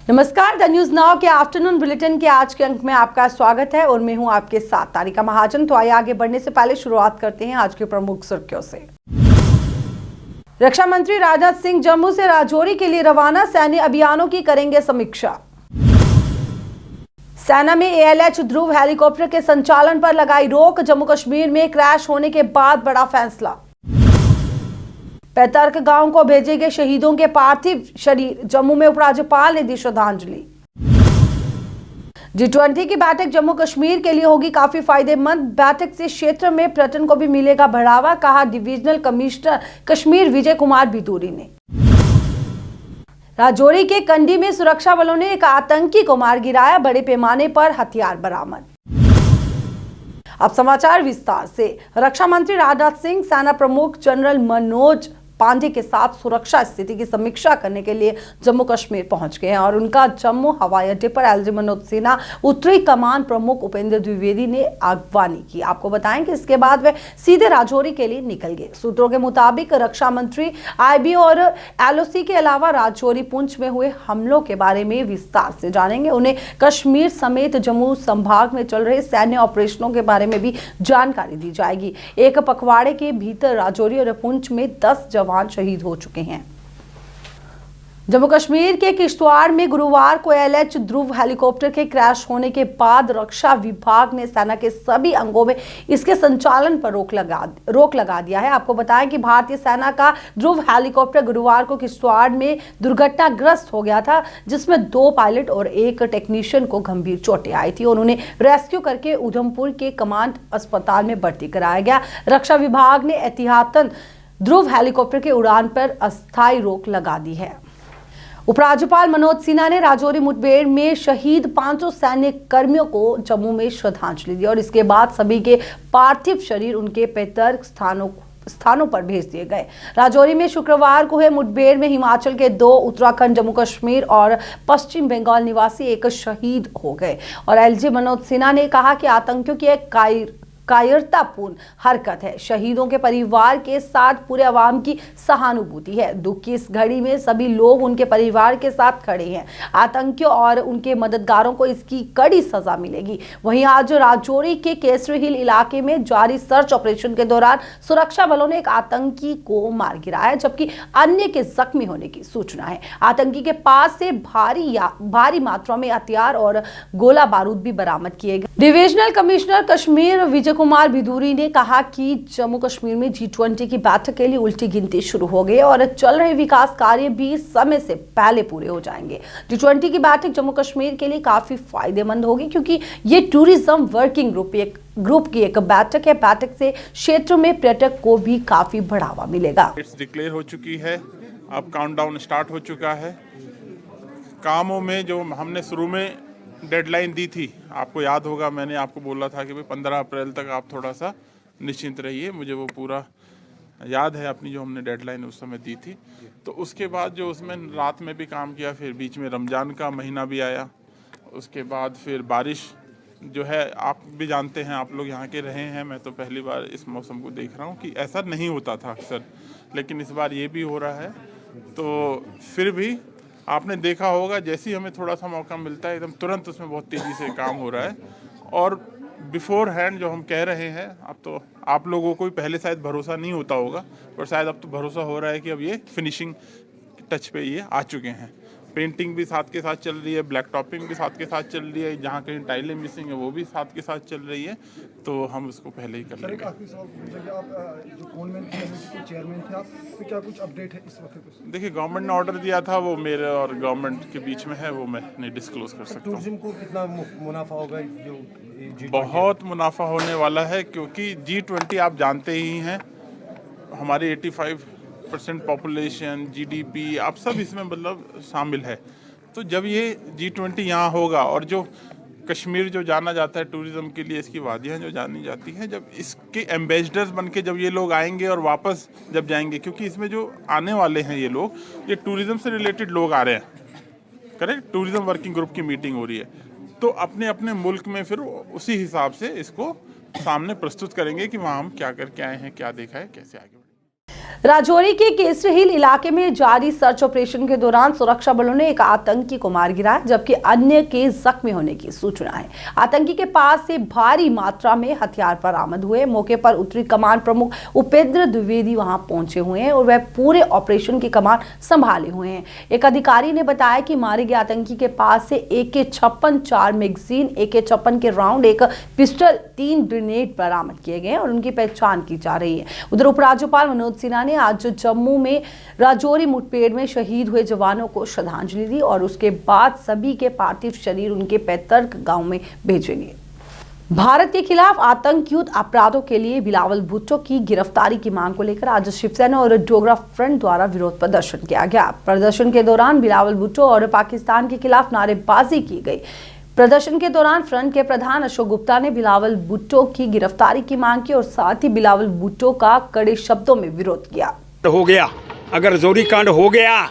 नमस्कार, the news now के afternoon bulletin के आज के अंक में आपका स्वागत है और मैं हूं आपके साथ तारिका महाजन। तो आइए आगे बढ़ने से पहले शुरुआत करते हैं आज की प्रमुख सुर्खियों से। रक्षा मंत्री राजनाथ सिंह जम्मू से राजौरी के लिए रवाना, सैन्य अभियानों की करेंगे समीक्षा। सेना में ALH ध्रुव हेलीकॉप्टर के संचालन पर लगाई रोक, जम्मू कश्मीर में क्रैश होने के बाद बड़ा फैसला। पैतर्क गांव को भेजे गए शहीदों के पार्थिव शरीर, जम्मू में उपराज्यपाल ने दी श्रद्धांजलि। G20 की बैठक जम्मू कश्मीर के लिए होगी काफी फायदेमंद, बैठक से क्षेत्र में पर्यटन को भी मिलेगा बढ़ावा, कहा डिविजनल कमिश्नर कश्मीर विजय कुमार बिदूरी ने। राजौरी के कंडी में सुरक्षा बलों ने एक आतंकी को मार गिराया, बड़े पैमाने पर हथियार बरामद। अब समाचार विस्तार से। रक्षा मंत्री राजनाथ सिंह सेना प्रमुख जनरल मनोज पांडे के साथ सुरक्षा स्थिति की समीक्षा करने के लिए जम्मू कश्मीर पहुंच गए हैं और उनका जम्मू हवाई अड्डे पर LG मनोज सिन्हा, उत्तरी कमान प्रमुख उपेंद्र द्विवेदी ने अगवानी की। आपको बताएं कि इसके बाद वे सीधे राजौरी के लिए निकल गए। सूत्रों के मुताबिक रक्षा मंत्री IB और LOC के अलावा राजौरी पुंछ में हुए हमलों के बारे में विस्तार से जानेंगे। उन्हें कश्मीर समेत जम्मू संभाग में चल रहे सैन्य ऑपरेशनों के बारे में भी जानकारी दी जाएगी। एक पखवाड़े के भीतर राजौरी और पुंछ में 10 जवान शहीद हो चुके हैं। जम्मू कश्मीर के किश्तवाड़ में गुरुवार को ALH ध्रुव हेलीकॉप्टर के क्रैश होने के बाद रक्षा विभाग ने सेना के सभी अंगों में इसके संचालन पर रोक लगा दिया है। आपको बताएं कि भारतीय सेना का ध्रुव हेलीकॉप्टर गुरुवार को किश्तवाड़ में दुर्घटनाग्रस्त हो गया था, जिसमें 2 पायलट और 1 टेक्नीशियन को गंभीर चोटें आई थी और उन्हें रेस्क्यू करके उधमपुर के कमांड अस्पताल में भर्ती कराया गया। रक्षा विभाग ने एहतियातन ध्रुव हेलीकॉप्टर के उड़ान पर अस्थायी रोक लगा दी है। उपराज्यपाल मनोज सिन्हा ने राजौरी मुठभेड़ में शहीद 500 सैन्य कर्मियों को जम्मू में श्रद्धांजलि दी और इसके बाद सभी के पार्थिव शरीर उनके पैतृक स्थानों पर भेज दिए गए। राजौरी में शुक्रवार को हुए मुठभेड़ में हिमाचल के 2, उत्तराखंड, जम्मू कश्मीर और पश्चिम बंगाल निवासी एक शहीद हो गए और LG मनोज सिन्हा ने कहा कि आतंकियों की एक कायरतापूर्ण हरकत है। शहीदों के परिवार के साथ पूरे अवाम की सहानुभूति है। दुख की इस घड़ी में सभी लोग उनके परिवार के साथ खड़े हैं। आतंकियों और उनके मददगारों को इसकी कड़ी सजा मिलेगी। वहीं आज राजौरी के केसरी हिल इलाके में जारी सर्च ऑपरेशन के दौरान सुरक्षा बलों ने एक आतंकी को मार गिराया, जबकि अन्य के जख्मी होने की सूचना है। आतंकी के पास से भारी मात्रा में हथियार और गोला बारूद भी बरामद किए गए। डिविजनल कमिश्नर कश्मीर विजय कुमार बिदूरी ने कहा कि जम्मू कश्मीर में G20 की बैठक के लिए उल्टी गिनती शुरू हो गई और चल रहे विकास कार्य भी समय से पहले पूरे हो जाएंगे। G20 की बैठक जम्मू कश्मीर के लिए काफी फायदेमंद होगी क्योंकि ये टूरिज्म वर्किंग ग्रुप की एक बैठक है। बैठक से क्षेत्र में पर्यटक को भी काफी बढ़ावा मिलेगा। डिक्लेयर हो चुकी है, अब काउंटडाउन स्टार्ट हो चुका है। कामों में जो हमने शुरू में डेडलाइन दी थी, आपको याद होगा, मैंने आपको बोला था कि भाई 15 अप्रैल तक आप थोड़ा सा निश्चिंत रहिए। मुझे वो पूरा याद है अपनी जो हमने डेडलाइन उस समय दी थी। तो उसके बाद जो उसमें रात में भी काम किया, फिर बीच में रमज़ान का महीना भी आया, उसके बाद फिर बारिश जो है, आप भी जानते हैं, आप लोग यहाँ के रहे हैं, मैं तो पहली बार इस मौसम को देख रहा हूँ कि ऐसा नहीं होता था अक्सर, लेकिन इस बार ये भी हो रहा है। तो फिर भी आपने देखा होगा, जैसे ही हमें थोड़ा सा मौका मिलता है एकदम तुरंत उसमें बहुत तेज़ी से काम हो रहा है। और बिफोर हैंड जो हम कह रहे हैं, अब तो आप लोगों को भी पहले शायद भरोसा नहीं होता होगा, पर शायद अब तो भरोसा हो रहा है कि अब ये फिनिशिंग टच पे ये आ चुके हैं। पेंटिंग भी साथ के साथ चल रही है, ब्लैक टॉपिंग भी साथ के साथ चल रही है, जहाँ कहीं टाइलें मिसिंग है वो भी साथ के साथ चल रही है। तो हम उसको पहले ही कर लेंगे। आप जो चेयरमैन थे, आप क्या कुछ अपडेट है इस वक्त? देखिए, गवर्नमेंट ने ऑर्डर दिया था, वो मेरे और गवर्नमेंट के बीच में है, वो मैं नहीं डिस्क्लोज कर सकता हूँ। टूरिज्म को कितना मुनाफा होगा? जो बहुत मुनाफा होने वाला है, क्योंकि G20 आप जानते ही हैं, हमारी 85% पॉपुलेशन, GDP, आप सब इसमें मतलब शामिल है। तो जब ये G20 यहाँ होगा और जो कश्मीर जो जाना जाता है टूरिज्म के लिए, इसकी वादियाँ जो जानी जाती हैं, जब इसके एम्बेसडर्स बन के जब ये लोग आएंगे और वापस जब जाएंगे, क्योंकि इसमें जो आने वाले हैं ये लोग, ये टूरिज्म से रिलेटेड लोग आ रहे हैं, करेक्ट, टूरिज्म वर्किंग ग्रुप की मीटिंग हो रही है, तो अपने अपने मुल्क में फिर उसी हिसाब से इसको सामने प्रस्तुत करेंगे कि वहाँ हम क्या करके आए हैं, क्या देखा है, कैसे आगे। राजौरी के केसरी हिल इलाके में जारी सर्च ऑपरेशन के दौरान सुरक्षा बलों ने एक आतंकी को मार गिराया, जबकि अन्य के जख्मी होने की सूचना है। आतंकी के पास से भारी मात्रा में हथियार बरामद हुए। मौके पर उत्तरी कमान प्रमुख उपेंद्र द्विवेदी वहां पहुंचे हुए हैं और वह पूरे ऑपरेशन की कमान संभाले हुए हैं। एक अधिकारी ने बताया कि मारे गए आतंकी के पास से AK-56 4 मैगजीन, AK-56 के राउंड, एक पिस्टल, 3 ग्रेनेड बरामद किए गए और उनकी पहचान की जा रही है। उधर उपराज्यपाल मनोज सिन्हा ने आज जम्मू में राजौरी मुठभेड़ में शहीद हुए जवानों को श्रद्धांजलि दी और उसके बाद सभी के पार्थिव शरीर उनके पैतृक गांव में भेजेंगे। भारत के खिलाफ आतंकयुक्त अपराधों के लिए बिलावल भुट्टो की गिरफ्तारी की मांग को लेकर आज शिवसेना और डोगरा फ्रंट द्वारा विरोध प्रदर्शन किया गया। प्रदर्शन के दौरान बिलावल भुट्टो और पाकिस्तान के खिलाफ नारेबाजी की गई। प्रदर्शन के दौरान फ्रंट के प्रधान अशोक गुप्ता ने बिलावल भुट्टो की गिरफ्तारी की मांग की और साथ ही बिलावल भुट्टो का कड़े शब्दों में विरोध किया। हो गया, अगर जोरी कांड हो गया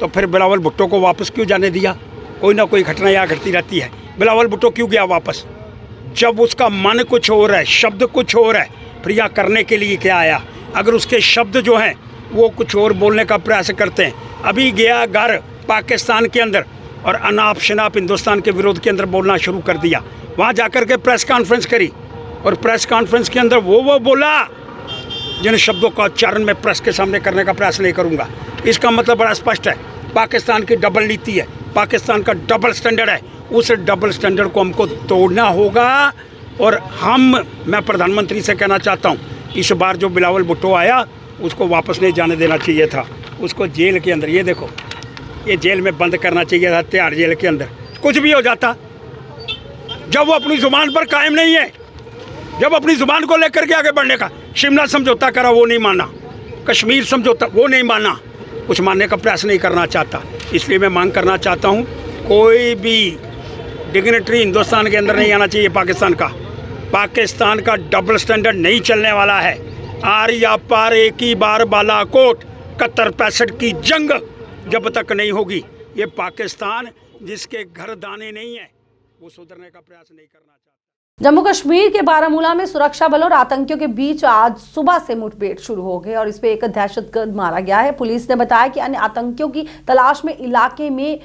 तो फिर बिलावल भुट्टो को वापस क्यों जाने दिया? कोई ना कोई घटना यहाँ घटती रहती है। बिलावल भुट्टो क्यों गया वापस? जब उसका मन कुछ और है, शब्द कुछ और है, फिर यहाँ करने के लिए क्या आया? अगर उसके शब्द जो हैं वो कुछ और बोलने का प्रयास करते हैं। अभी गया घर पाकिस्तान के अंदर और अनाप शनाप हिंदुस्तान के विरोध के अंदर बोलना शुरू कर दिया। वहाँ जाकर के प्रेस कॉन्फ्रेंस करी और प्रेस कॉन्फ्रेंस के अंदर वो बोला जिन शब्दों का उच्चारण मैं प्रेस के सामने करने का प्रयास नहीं करूँगा। इसका मतलब बड़ा स्पष्ट है, पाकिस्तान की डबल नीति है, पाकिस्तान का डबल स्टैंडर्ड है। उस डबल स्टैंडर्ड को हमको तोड़ना होगा और मैं प्रधानमंत्री से कहना चाहता हूँ, इस बार जो बिलावल भुट्टो आया उसको वापस नहीं जाने देना चाहिए था। उसको जेल के अंदर, ये देखो, ये जेल में बंद करना चाहिए था, तिहाड़ जेल के अंदर। कुछ भी हो जाता, जब वो अपनी जुबान पर कायम नहीं है, जब अपनी जुबान को लेकर के आगे बढ़ने का, शिमला समझौता करा वो नहीं माना, कश्मीर समझौता वो नहीं माना, कुछ मानने का प्रयास नहीं करना चाहता। इसलिए मैं मांग करना चाहता हूँ, कोई भी डिग्नेटरी हिंदुस्तान के अंदर नहीं आना चाहिए। पाकिस्तान का डबल स्टैंडर्ड नहीं चलने वाला है। आर या पार एक ही बार बालाकोट, 71-65 की जंग जब तक नहीं होगी, ये पाकिस्तान जिसके घर दाने नहीं है वो सुधरने का प्रयास नहीं करना चाहता। जम्मू कश्मीर के बारामूला में सुरक्षा बलों और आतंकियों के बीच आज सुबह से मुठभेड़ शुरू हो गई और इसमें एक दहशतगर्द मारा गया है। पुलिस ने बताया कि अन्य आतंकियों की तलाश में इलाके में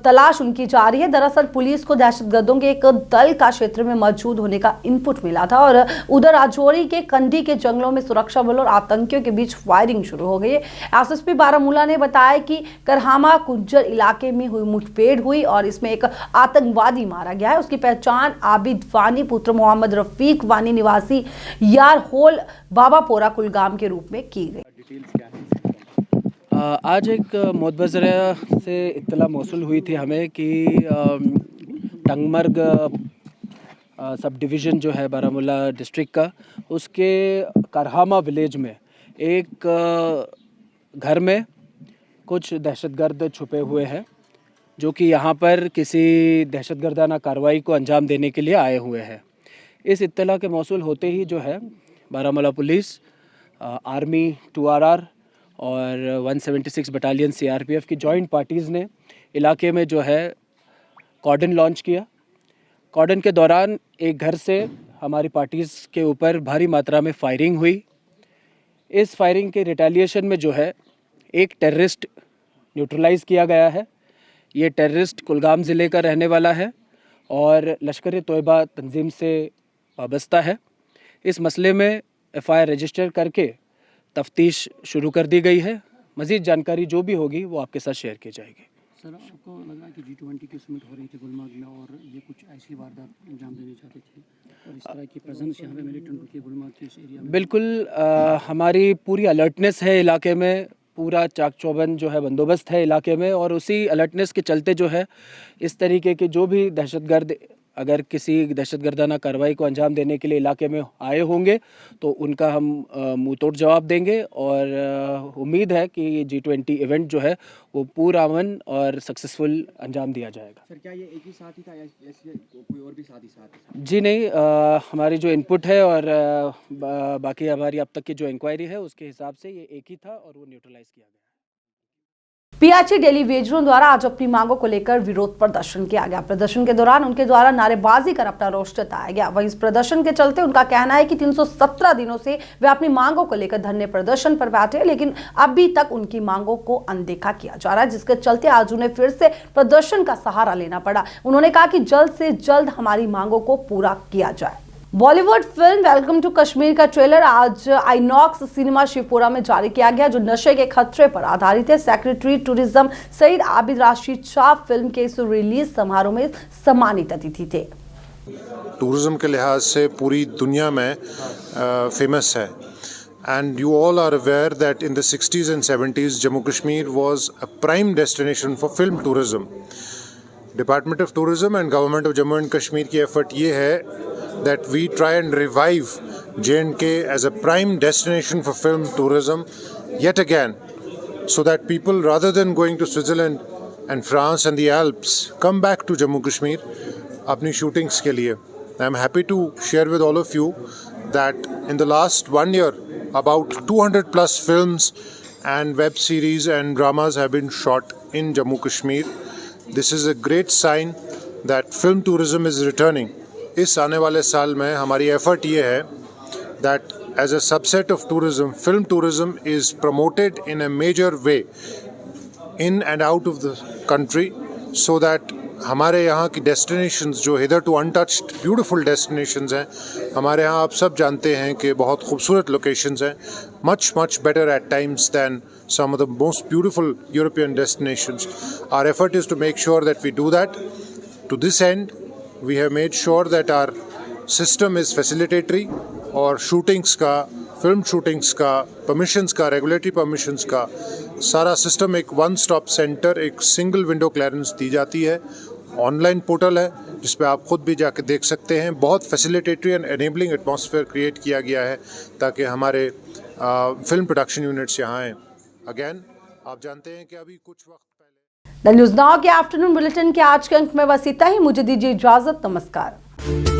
तलाश उनकी जा रही है। दरअसल पुलिस को दहशतगर्दों के एक दल का क्षेत्र में मौजूद होने का इनपुट मिला था और उधर राजौरी के कंडी के जंगलों में सुरक्षा बलों और आतंकियों के बीच फायरिंग शुरू हो गई है। एसएसपी बारामूला ने बताया कि करहामा कुंजर इलाके में हुई मुठभेड़ हुई और इसमें एक आतंकवादी मारा गया है। उसकी पहचान आबिद वानी पुत्र मोहम्मद रफीक वानी निवासी यार होल बाबापोरा कुलगाम के रूप में की गई। आज एक मोतबज़रा से इत्तला मौसूल हुई थी हमें कि टंगमर्ग सब डिवीज़न जो है बारामूला डिस्ट्रिक्ट का, उसके करहामा विलेज में एक घर में कुछ दहशतगर्द छुपे हुए हैं जो कि यहाँ पर किसी दहशतगर्दाना कार्रवाई को अंजाम देने के लिए आए हुए हैं। इस इत्तला के मौसूल होते ही जो है बारामूला पुलिस, आर्मी 2RR और 176 बटालियन CRPF की जॉइंट पार्टीज़ ने इलाके में जो है कॉर्डन लॉन्च किया। कॉर्डन के दौरान एक घर से हमारी पार्टीज़ के ऊपर भारी मात्रा में फायरिंग हुई। इस फायरिंग के रिटेलिएशन में जो है एक टेररिस्ट न्यूट्रलाइज़ किया गया है। ये टेररिस्ट कुलगाम ज़िले का रहने वाला है और लश्कर-ए-तोयबा तंजीम से वाबस्ता है। इस मसले में FIR रजिस्टर करके तफ्तीश शुरू कर दी गई है। मज़ीद जानकारी जो भी होगी वो आपके साथ शेयर की जाएगी। सर, आपको लगा कि G20 की समिट हो रही थी गुलमर्ग में और ये कुछ ऐसी वारदात अंजाम देनी चाहते थे और इस तरह की प्रेजेंस यहाँ पे मिलिटेंट की गुलमर्ग के इस एरिया में? बिल्कुल, हमारी पूरी अलर्टनेस है इलाके में, पूरा चाक चौबंद जो है बंदोबस्त है इलाके में और उसी अलर्टनेस के चलते जो है इस तरीके के जो भी दहशतगर्द अगर किसी दहशतगर्दाना कार्रवाई को अंजाम देने के लिए इलाके में आए होंगे तो उनका हम मुंह तोड़ जवाब देंगे और उम्मीद है कि ये G20 इवेंट जो है वो पूरा अमन और सक्सेसफुल अंजाम दिया जाएगा। सर, क्या ये एक ही साथी था या कोई और भी साथी साथ? जी नहीं, हमारी जो इनपुट है और बाकी हमारी अब तक की जो इंक्वायरी है उसके हिसाब से ये एक ही था और वो न्यूट्रलाइज़ किया गया। पीआईटी डेली वेजरों द्वारा आज अपनी मांगों को लेकर विरोध प्रदर्शन किया गया। प्रदर्शन के दौरान उनके द्वारा नारेबाजी कर अपना रोष जताया गया। वहीं इस प्रदर्शन के चलते उनका कहना है कि 317 दिनों से वे अपनी मांगों को लेकर धरने प्रदर्शन पर बैठे, लेकिन अभी तक उनकी मांगों को अनदेखा किया जा रहा है, जिसके चलते आज उन्हें फिर से प्रदर्शन का सहारा लेना पड़ा। उन्होंने कहा कि जल्द से जल्द हमारी मांगों को पूरा किया जाए। Bollywood film welcome to Kashmir का ट्रेलर आज आइनॉक्स सिनेमा शिवपुरा में जारी किया गया, जो नशे के खतरे पर आधारित है। Secretary tourism Saeed Abid Rashid Shah film के इस रिलीज समारोह में सम्मानित अतिथि थे। टूरिज्म के लिहाज से पूरी दुनिया में फेमस है, and you all are aware that in the 60s and 70s Jammu Kashmir was a prime destination for film tourism. Department of Tourism and Government of Jammu and Kashmir की effort ये है that we try and revive J&K as a prime destination for film tourism yet again, so that people, rather than going to Switzerland and France and the Alps, come back to Jammu Kashmir अपनी shootings के लिए. I am happy to share with all of you that in the last 1 year about 200 plus films and web series and dramas have been shot in Jammu Kashmir. This is a great sign that film tourism is returning. इस आने वाले साल में हमारी effort ये है that as a subset of tourism, film tourism is promoted in a major way in and out of the country, so that हमारे यहाँ की डेस्टिनेशंस जो इधर टू अनटच्ड ब्यूटीफुल डेस्टिनेशंस हैं, हमारे यहाँ आप सब जानते हैं कि बहुत खूबसूरत लोकेशंस हैं, much better at times than some of the most beautiful European destinations. Our effort is to make sure that we do that. To this end, we have made sure that our system is facilitatory और shootings का, film shootings का, permissions का, regulatory permissions का सारा system एक one stop centre, एक single window clearance दी जाती है। ऑनलाइन पोर्टल है जिस पे आप खुद भी जाके देख सकते हैं। बहुत फैसिलिटेटरी एंड एनेबलिंग एटमॉस्फेयर क्रिएट किया गया है ताकि हमारे फिल्म प्रोडक्शन यूनिट्स यहाँ आएँ। अगेन आप जानते हैं कि अभी कुछ वक्त द न्यूज़ नाउ के आफ्टरनून बुलेटिन के आज के अंक में बस इतना ही। मुझे दीजिए इजाजत। नमस्कार।